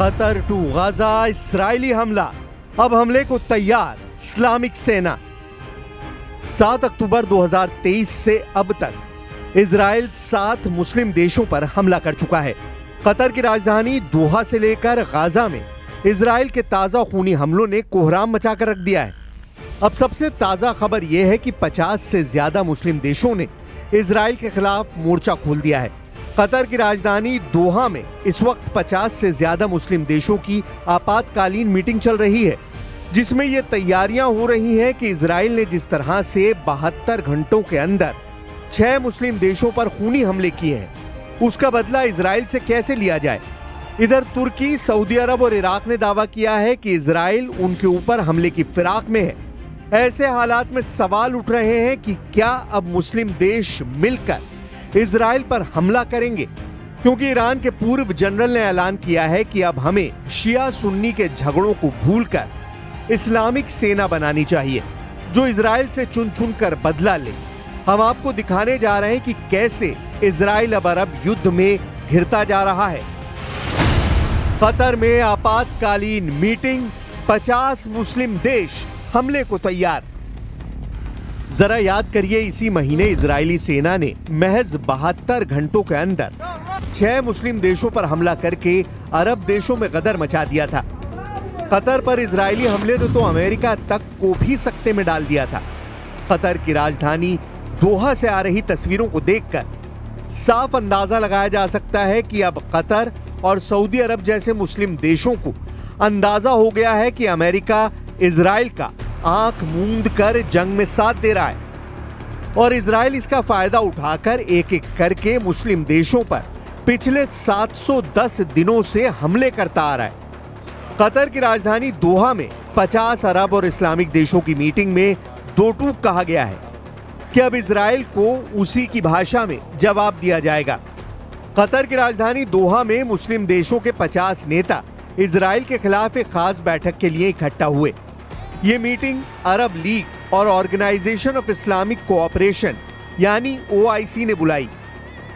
Qatar to Gaza इस्राएली हमला, अब हमले को तैयार इस्लामिक सेना। 7 अक्टूबर 2023 से अब तक इजराइल 7 मुस्लिम देशों पर हमला कर चुका है। कतर की राजधानी दोहा से लेकर गाजा में इजराइल के ताजा खूनी हमलों ने कोहराम मचाकर रख दिया है। अब सबसे ताजा खबर यह है कि 50 से ज्यादा मुस्लिम देशों ने इजराइल के खिलाफ मोर्चा खोल दिया है। कतर की राजधानी दोहा में इस वक्त 50 से ज्यादा मुस्लिम देशों की आपातकालीन मीटिंग चल रही है, जिसमें ये तैयारियां हो रही हैं कि इजराइल ने जिस तरह से 72 घंटों के अंदर 6 मुस्लिम देशों पर खूनी हमले किए हैं, उसका बदला इजराइल से कैसे लिया जाए। इधर तुर्की, सऊदी अरब और इराक ने दावा किया है कि इजराइल उनके ऊपर हमले की फिराक में है। ऐसे हालात में सवाल उठ रहे हैं कि क्या अब मुस्लिम देश मिलकर इजराइल पर हमला करेंगे, क्योंकि ईरान के पूर्व जनरल ने ऐलान किया है कि अब हमें शिया सुन्नी के झगड़ों को भूलकर इस्लामिक सेना बनानी चाहिए, जो इजराइल से चुन चुन कर बदला ले। हम आपको दिखाने जा रहे हैं कि कैसे इजराइल अब अरब युद्ध में घिरता जा रहा है। कतर में आपातकालीन मीटिंग, 50 मुस्लिम देश हमले को तैयार। जरा याद करिए, इसी महीने इजरायली सेना ने महज 72 घंटों के अंदर 6 मुस्लिम देशों पर हमला करके अरब देशों में गदर मचा दिया था। कतर पर इजरायली हमले ने तो अमेरिका तक को भी सकते में डाल दिया था। कतर की राजधानी दोहा से आ रही तस्वीरों को देखकर साफ अंदाजा लगाया जा सकता है कि अब कतर और सऊदी अरब जैसे मुस्लिम देशों को अंदाजा हो गया है कि अमेरिका इजराइल का आंख मूंद कर जंग में साथ दे रहा है, और इजराइल इसका फायदा उठाकर एक एक करके मुस्लिम देशों पर पिछले 710 दिनों से हमले करता आ रहा है। कतर की राजधानी दोहा में 50 अरब और इस्लामिक देशों की मीटिंग में दो टूक कहा गया है कि अब इजराइल को उसी की भाषा में जवाब दिया जाएगा। कतर की राजधानी दोहा में मुस्लिम देशों के 50 नेता इजराइल के खिलाफ एक खास बैठक के लिए इकट्ठा हुए। ये मीटिंग अरब लीग और ऑर्गेनाइजेशन ऑफ इस्लामिक कोऑपरेशन यानी OIC ने बुलाई।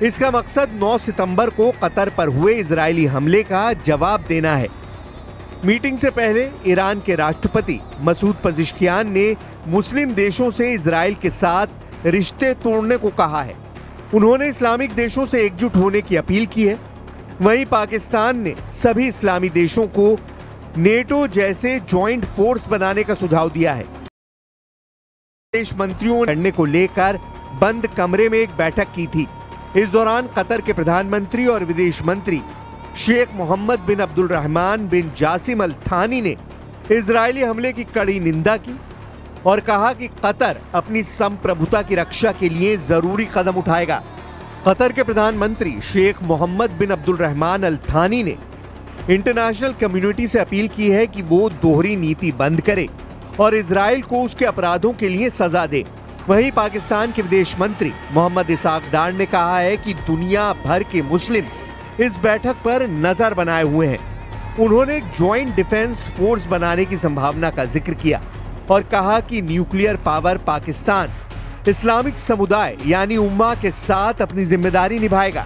इसका मकसद 9 सितंबर को कतर पर हुए इजरायली हमले का जवाब देना है। मीटिंग से पहले ईरान के राष्ट्रपति मसूद पजिश्कियान ने मुस्लिम देशों से इजराइल के साथ रिश्ते तोड़ने को कहा है। उन्होंने इस्लामिक देशों से एकजुट होने की अपील की है। वहीं पाकिस्तान ने सभी इस्लामी देशों को नेटो जैसे ज्वाइंट फोर्स बनाने का सुझाव दिया है। विदेश मंत्रियों ने लड़ने को लेकर बंद कमरे में एक बैठक की थी। इस दौरान कतर के प्रधानमंत्री और विदेश मंत्री शेख मोहम्मद बिन अब्दुल रहमान बिन जासिम अल थानी ने इजरायली हमले की कड़ी निंदा की और कहा कि कतर अपनी संप्रभुता की रक्षा के लिए जरूरी कदम उठाएगा। कतर के प्रधानमंत्री शेख मोहम्मद बिन अब्दुल रहमान अल थानी ने इंटरनेशनल कम्युनिटी से अपील की है कि वो दोहरी नीति बंद करे और इजराइल को उसके अपराधों के लिए सजा दे। वहीं पाकिस्तान के विदेश मंत्री मोहम्मद इसाक डार ने कहा है कि दुनिया भर के मुस्लिम इस बैठक पर नजर बनाए हुए हैं। उन्होंने एक ज्वाइंट डिफेंस फोर्स बनाने की संभावना का जिक्र किया और कहा कि न्यूक्लियर पावर पाकिस्तान इस्लामिक समुदाय यानी उम्मा के साथ अपनी जिम्मेदारी निभाएगा।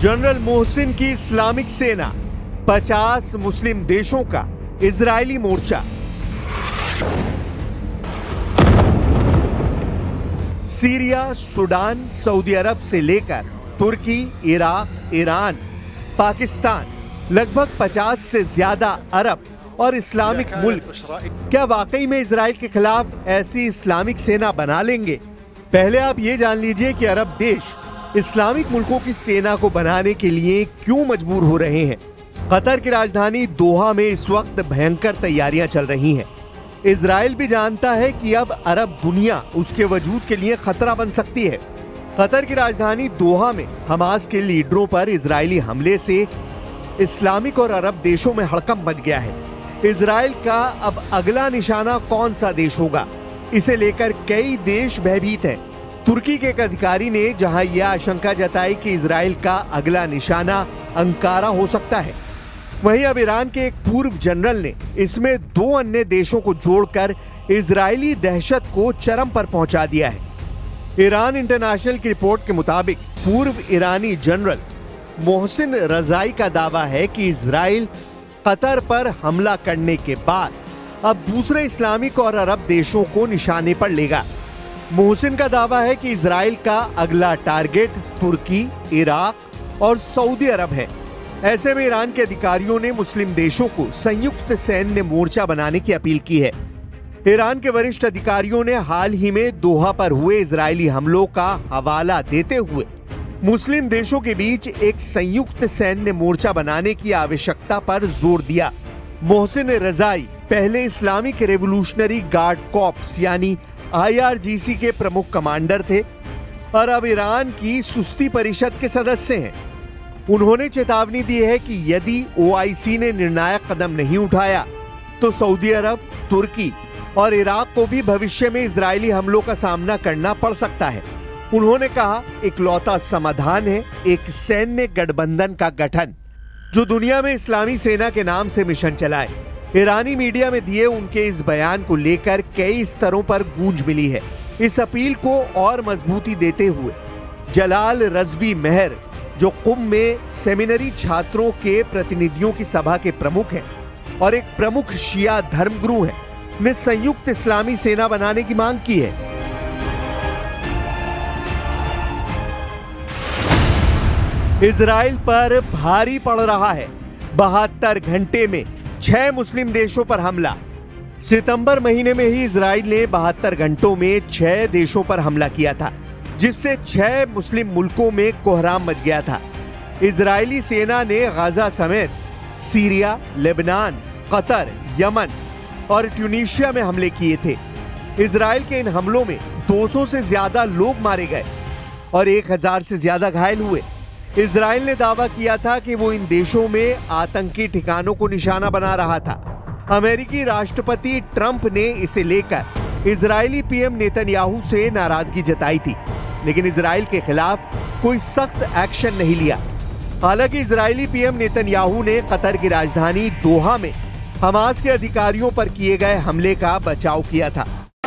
जनरल मोहसिन की इस्लामिक सेना, 50 मुस्लिम देशों का इजरायली मोर्चा। सीरिया, सूडान, सऊदी अरब से लेकर तुर्की, इराक, ईरान, पाकिस्तान, लगभग 50 से ज्यादा अरब और इस्लामिक मुल्क क्या वाकई में इजराइल के खिलाफ ऐसी इस्लामिक सेना बना लेंगे? पहले आप ये जान लीजिए कि अरब देश इस्लामिक मुल्कों की सेना को बनाने के लिए क्यों मजबूर हो रहे हैं। कतर की राजधानी दोहा में इस वक्त भयंकर तैयारियां चल रही हैं। इजराइल भी जानता है कि अब अरब दुनिया उसके वजूद के लिए खतरा बन सकती है। कतर की राजधानी दोहा में हमास के लीडरों पर इजरायली हमले से इस्लामिक और अरब देशों में हड़कंप मच गया है। इजराइल का अब अगला निशाना कौन सा देश होगा, इसे लेकर कई देश भयभीत हैं। तुर्की के एक अधिकारी ने जहां यह आशंका जताई कि इजराइल का अगला निशाना अंकारा हो सकता है, वहीं अब ईरान के एक पूर्व जनरल ने इसमें 2 अन्य देशों को जोड़कर इजरायली दहशत को चरम पर पहुंचा दिया है। ईरान इंटरनेशनल की रिपोर्ट के मुताबिक पूर्व ईरानी जनरल मोहसिन रजाई का दावा है कि इजराइल कतर पर हमला करने के बाद अब दूसरे इस्लामिक और अरब देशों को निशाने पर लेगा। मोहसिन का दावा है कि इजराइल का अगला टारगेट तुर्की, इराक और सऊदी अरब है। ऐसे में ईरान के अधिकारियों ने मुस्लिम देशों को संयुक्त सैन्य मोर्चा बनाने की अपील की है। ईरान के वरिष्ठ अधिकारियों ने हाल ही में दोहा पर हुए इजरायली हमलों का हवाला देते हुए मुस्लिम देशों के बीच एक संयुक्त सैन्य मोर्चा बनाने की आवश्यकता पर जोर दिया। मोहसिन रजाई पहले इस्लामिक रेवोल्यूशनरी गार्ड कॉर्प्स यानी IRGC के प्रमुख कमांडर थे और अब ईरान की सुस्ती परिषद के सदस्य हैं। उन्होंने चेतावनी दी है कि यदि OIC ने निर्णायक कदम नहीं उठाया तो सऊदी अरब, तुर्की और इराक को भी भविष्य में इजरायली हमलों का सामना करना पड़ सकता है। उन्होंने कहा, इकलौता समाधान है एक सैन्य गठबंधन का गठन जो दुनिया में इस्लामी सेना के नाम से मिशन चलाए। ईरानी मीडिया में दिए उनके इस बयान को लेकर कई स्तरों पर गूंज मिली है। इस अपील को और मजबूती देते हुए जलाल रजवी मेहर, जो कुम में सेमिनरी छात्रों के प्रतिनिधियों की सभा के प्रमुख हैं और एक प्रमुख शिया धर्मगुरु हैं, ने संयुक्त इस्लामी सेना बनाने की मांग की है। इजराइल पर भारी पड़ रहा है। 72 घंटे में 6 मुस्लिम देशों पर हमला। सितंबर महीने में ही इजराइल ने 72 घंटों में 6 देशों पर हमला किया था, जिससे 6 मुस्लिम मुल्कों में कोहराम मच गया था। इजरायली सेना ने गाजा समेत सीरिया, लेबनान, कतर, यमन और ट्यूनीशिया में हमले किए थे। इजराइल के इन हमलों में 200 से ज्यादा लोग मारे गए और 1000 से ज्यादा घायल हुए। इजराइल ने दावा किया था कि वो इन देशों में आतंकी ठिकानों को निशाना बना रहा था। अमेरिकी राष्ट्रपति ट्रंप ने इसे लेकर इजरायली पीएम नेतन्याहू से नाराजगी जताई थी, लेकिन इजराइल के खिलाफ कोई सख्त एक्शन नहीं लिया। हालांकि इजरायली पीएम नेतन्याहू ने कतर की राजधानी दोहा में हमास के अधिकारियों पर किए गए हमले का बचाव किया था।